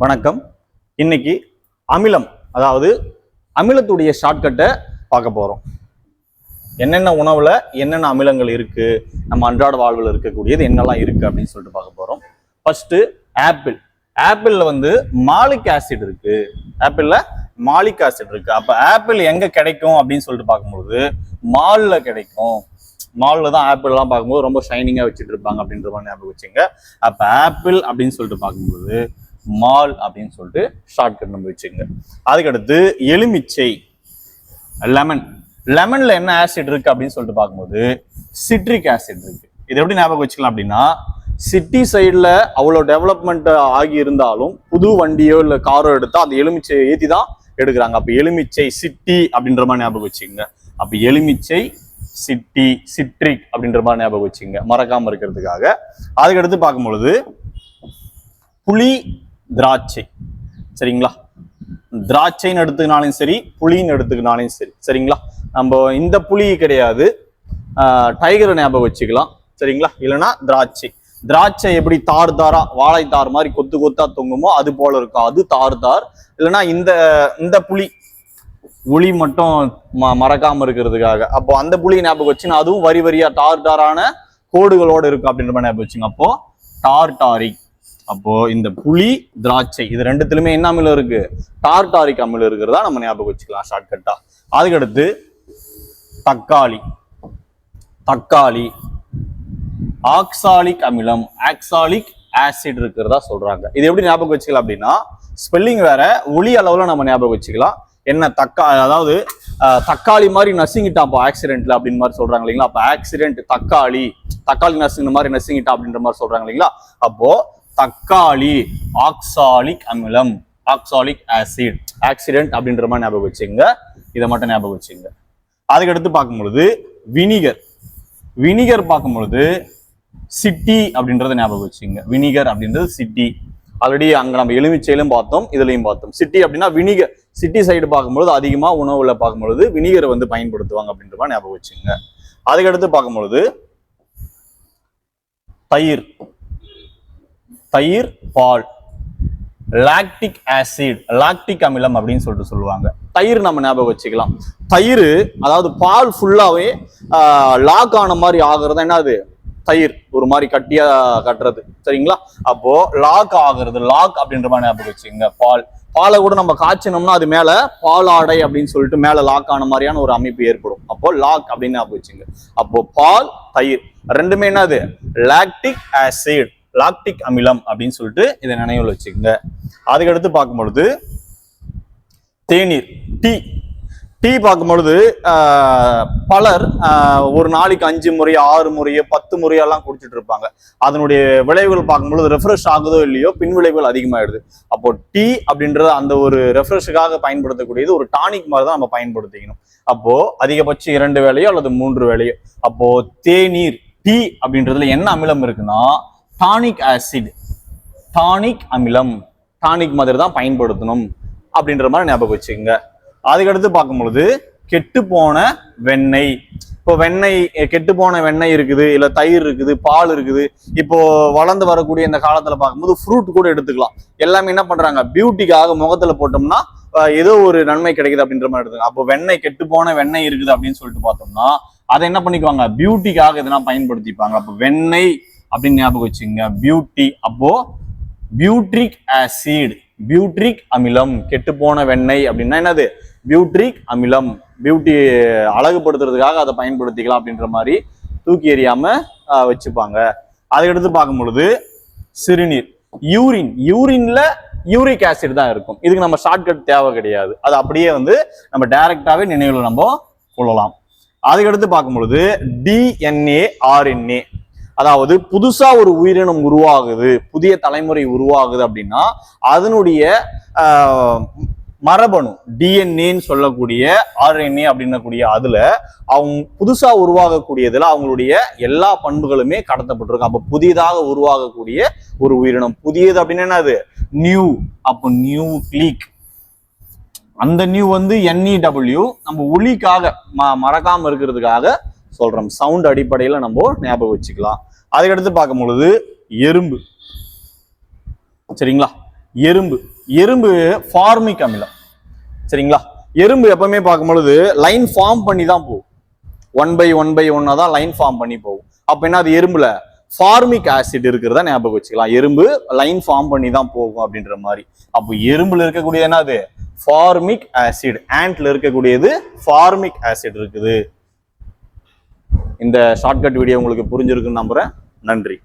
வணக்கம். இன்னைக்கு அமிலம், அதாவது அமிலத்துடைய ஷார்ட்கட்டை பார்க்க போறோம். என்னென்ன உணவுல என்னென்ன அமிலங்கள் இருக்கு, நம்ம அன்றாட வாழ்வில் இருக்கக்கூடியது என்னெல்லாம் இருக்கு அப்படின்னு சொல்லிட்டு பார்க்க போறோம். First apple. ஆப்பிள்ல மாலிக் ஆசிட் இருக்கு. ஆப்பிள்ல மாலிக் ஆசிட் இருக்கு. அப்ப ஆப்பிள் எங்க கிடைக்கும் அப்படின்னு சொல்லிட்டு பார்க்கும்போது மால்ல கிடைக்கும். மால்ல தான் ஆப்பிள் எல்லாம் பார்க்கும்போது ரொம்ப ஷைனிங்கா வச்சுட்டு இருப்பாங்க அப்படின்ற மாதிரி ஞாபகம் வச்சுங்க. அப்ப ஆப்பிள் அப்படின்னு சொல்லிட்டு பார்க்கும்போது மால் அப்படின்னு சொல்லிட்டு ஷார்ட்கட் நம்ம வச்சுங்க. அதுக்கடுத்து எலுமிச்சை, லெமன். லெமன்ல என்ன ஆசிட் இருக்கு அப்படின்னு சொல்லிட்டு பார்க்கும்போது சிட்ரிக் ஆசிட் இருக்கு. இது எப்படி ஞாபகம் வச்சுக்கலாம் அப்படின்னா, சிட்டி சைட்ல அவ்வளோ டெவலப்மெண்ட் ஆகி இருந்தாலும் புது வண்டியோ இல்லை காரோ எடுத்தா அந்த எலுமிச்சையை ஏற்றி தான் எடுக்கிறாங்க. அப்போ எலுமிச்சை சிட்டி அப்படின்ற மாதிரி ஞாபகம் வச்சுங்க. அப்போ எலுமிச்சை சிட்டி சிட்ரிக் அப்படின்ற மாதிரி ஞாபகம் வச்சுங்க, மறக்காம இருக்கிறதுக்காக. அதுக்கடுத்து பார்க்கும்பொழுது புளி, திராட்சை. சரிங்களா? திராட்சைன்னு எடுத்துக்கினாலும் சரி, புளின்னு எடுத்துக்கினாலும் சரி. சரிங்களா? நம்ம இந்த புளி கிடையாது, டைகரை ஞாபகம் வச்சுக்கலாம். சரிங்களா? இல்லைன்னா திராட்சை. திராட்சை எப்படி தார் தாரா வாழைத்தார் மாதிரி கொத்து கொத்தா தொங்குமோ அது போல இருக்கும், அது தார் தார். இல்லைன்னா இந்த புளி புளி மட்டும் மறக்காம இருக்கிறதுக்காக அப்போ அந்த புளி ஞாபகம் வச்சுன்னா அதுவும் வரி வரியா தார் தாரான கோடுகளோடு இருக்கும் அப்படின்ற மாதிரி ஞாபகம் வச்சுங்க. அப்போ டார்டாரிக். அப்போ இந்த புளி, திராட்சை இது ரெண்டுத்திலுமே என்ன அமிலம் இருக்கு? டார்டாரிக் அமிலம் இருக்கிறதா நம்ம ஞாபகம் வச்சுக்கலாம் ஷார்ட்கட்டா. அதுக்கடுத்து தக்காளி. தக்காளி ஆக்சாலிக் அமிலம், ஆக்சாலிக் ஆசிட் இருக்கிறதா சொல்றாங்க. இது எப்படி ஞாபகம் வச்சுக்கலாம் அப்படின்னா, ஸ்பெல்லிங் வேற, ஒளி அளவுல நம்ம ஞாபகம் வச்சுக்கலாம். என்ன அதாவது தக்காளி மாதிரி நசுங்கிட்டாப்போ ஆக்சிடென்ட்ல அப்படின்னு மாதிரி சொல்றாங்க இல்லைங்களா? அப்ப ஆக்சிடென்ட் தக்காளி, தக்காளி நசுங்கின மாதிரி நசுங்கிட்டா அப்படின்ற மாதிரி சொல்றாங்க இல்லைங்களா? அப்போ தக்காளி ஆக்சாலிக் அமிலம், ஆக்சாலிக் ஆசிட், ஆக்சிடென்ட் அப்படின்ற மாதிரி ஞாபகம் வச்சுங்க. இதை மட்டும் ஞாபகம் வச்சுங்க. அதுக்கடுத்து பார்க்கும்பொழுது வினிகர். வினிகர் பார்க்கும்பொழுது சிட்டி அப்படின்றத ஞாபகம் வச்சுங்க. வினிகர் அப்படின்றது சிட்டி. ஆல்ரெடி அங்க நம்ம எலுமிச்சையிலும் பார்த்தோம், இதுலையும் பார்த்தோம். சிட்டி அப்படின்னா வினிகர். சிட்டி சைடு பார்க்கும்பொழுது அதிகமா உணவுல பார்க்கும்பொழுது வினிகரை பயன்படுத்துவாங்க அப்படின்ற மாதிரி ஞாபகம் வச்சுங்க. அதுக்கடுத்து பார்க்கும்பொழுது தயிர். தயிர், பால், லாக்டிக் ஆசிட், லாக்டிக் அமிலம் அப்படின்னு சொல்லிட்டு சொல்லுவாங்க. தயிர் நம்ம ஞாபகம் வச்சுக்கலாம். தயிர் அதாவது பால் ஃபுல்லாவே லாக் ஆன மாதிரி ஆகுறது என்னது? தயிர் ஒரு மாதிரி கட்டியா கட்டுறது. சரிங்களா? அப்போ லாக் ஆகுறது, லாக் அப்படின்ற மாதிரி ஞாபகம் வச்சுங்க. பால், பாலை கூட நம்ம காய்ச்சினோம்னா அது மேல பாலாடை அப்படின்னு சொல்லிட்டு மேல லாக் ஆன மாதிரியான ஒரு அமைப்பு ஏற்படும். அப்போ லாக் அப்படின்னு ஞாபகம் வச்சுங்க. அப்போ பால், தயிர் ரெண்டுமே என்னது? லாக்டிக் ஆசிட், லாக்டிக் அமிலம் அப்படின்னு சொல்லிட்டு இதை நினைவில் வச்சுக்கோங்க. அதுக்கடுத்து பார்க்கும்பொழுது தேநீர், டீ. டீ பார்க்கும்பொழுது பலர் ஒரு நாளைக்கு 5 முறை 6 முறையோ 10 முறையெல்லாம் குடிச்சிட்டு இருப்பாங்க. அதனுடைய விளைவுகள் பார்க்கும்பொழுது ரெஃப்ரெஷ் ஆகுதோ இல்லையோ பின் விளைவுகள் அதிகமாயிடுது. அப்போ டீ அப்படின்றது அந்த ஒரு ரெஃப்ரெஷுக்காக பயன்படுத்தக்கூடியது ஒரு டானிக் மாதிரி தான் நம்ம பயன்படுத்திக்கணும். அப்போ அதிகபட்சம் 2 வேளையோ அல்லது 3 வேளையோ. அப்போ தேநீர், டீ அப்படின்றதுல என்ன அமிலம் இருக்குன்னா டானிக் ஆசிட், டானிக் அமிலம், டானிக் மாதிரி தான் பயன்படுத்தணும் அப்படின்ற மாதிரி ஞாபகம் வச்சுக்கோங்க. அதுக்கடுத்து பார்க்கும்பொழுது கெட்டு போன வெண்ணெய். இப்போ வெண்ணெய், கெட்டு போன வெண்ணெய் இருக்குது, இல்ல தயிர் இருக்குது, பால் இருக்குது. இப்போ வளர்ந்து வரக்கூடிய இந்த காலத்துல பார்க்கும்போது ஃப்ரூட் கூட எடுத்துக்கலாம். எல்லாமே என்ன பண்றாங்க? பியூட்டிக்காக முகத்துல போட்டோம்னா ஏதோ ஒரு நன்மை கிடைக்குது அப்படின்ற மாதிரி எடுத்துக்கலாம். அப்போ வெண்ணெய், கெட்டு போன வெண்ணெய் இருக்குது அப்படின்னு சொல்லிட்டு பார்த்தோம்னா அதை என்ன பண்ணிக்குவாங்க? பியூட்டிக்காக இதெல்லாம் பயன்படுத்திப்பாங்க. அப்போ வெண்ணெய் அப்படின்னு ஞாபகம் வச்சுங்க, பியூட்டி. அப்போ பியூட்ரிக் ஆசிட், பியூட்ரிக் அமிலம். கெட்டு போன வெண்ணெய் அப்படின்னா என்னது? பியூட்ரிக் அமிலம். பியூட்டி அழகுபடுத்துறதுக்காக அதை பயன்படுத்திக்கலாம் அப்படின்ற மாதிரி தூக்கி எறியாம வச்சுப்பாங்க. அதுக்கடுத்து பார்க்கும் பொழுது சிறுநீர், யூரின். யூரின்ல யூரிக் ஆசிட் தான் இருக்கும். இதுக்கு நம்ம ஷார்ட்கட் தேவை கிடையாது, அது அப்படியே நம்ம டைரக்டாவே நினைவுல நம்ம கொள்ளலாம். அதுக்கடுத்து பார்க்கும் பொழுது டிஎன்ஏ, ஆர்என்ஏ. அதாவது புதுசா ஒரு உயிரினம் உருவாகுது, புதிய தலைமுறை உருவாகுது அப்படின்னா அதனுடைய மரபணு டிஎன்ஏன்னு சொல்லக்கூடிய ஆர்என்ஏ அப்படின்னக்கூடிய அதுல அவங்க புதுசா உருவாகக்கூடியதுல அவங்களுடைய எல்லா பண்புகளுமே கடத்தப்பட்டிருக்கும். அப்ப புதியதாக உருவாகக்கூடிய ஒரு உயிரினம், புதியது அப்படின்னு என்னது? நியூ. அப்போ நியூக்ளிக். அந்த நியூ NEW நம்ம ஒலிக்காக மறக்காம இருக்கிறதுக்காக சொல்றோம். சவுண்ட் அடிப்படையில நம்ம ஞாபகம் வச்சுக்கலாம். அதுக்கடுத்து பார்க்கும் பொழுது எறும்பு. சரிங்களா? எறும்பு. எறும்பு ஃபார்மிக் அமிலம். சரிங்களா? எறும்பு எப்பவுமே பார்க்கும்பொழுது லைன் ஃபார்ம் பண்ணி தான் போகும். 1/1/1 தான் லைன் ஃபார்ம் பண்ணி போகும். அப்ப என்ன, அது எறும்புல ஃபார்மிக் ஆசிட் இருக்கிறதா ஞாபகம் வச்சுக்கலாம். எறும்பு லைன் ஃபார்ம் பண்ணி தான் போகும் அப்படின்ற மாதிரி. அப்போ எறும்புல இருக்கக்கூடியது என்னது? Formic acid. ஆண்ட்ல இருக்கக்கூடியது ஃபார்மிக் ஆசிட் இருக்குது. இந்த ஷார்ட்கட் வீடியோ உங்களுக்கு புரிஞ்சிருக்குன்னு நம்புறேன். நன்றி.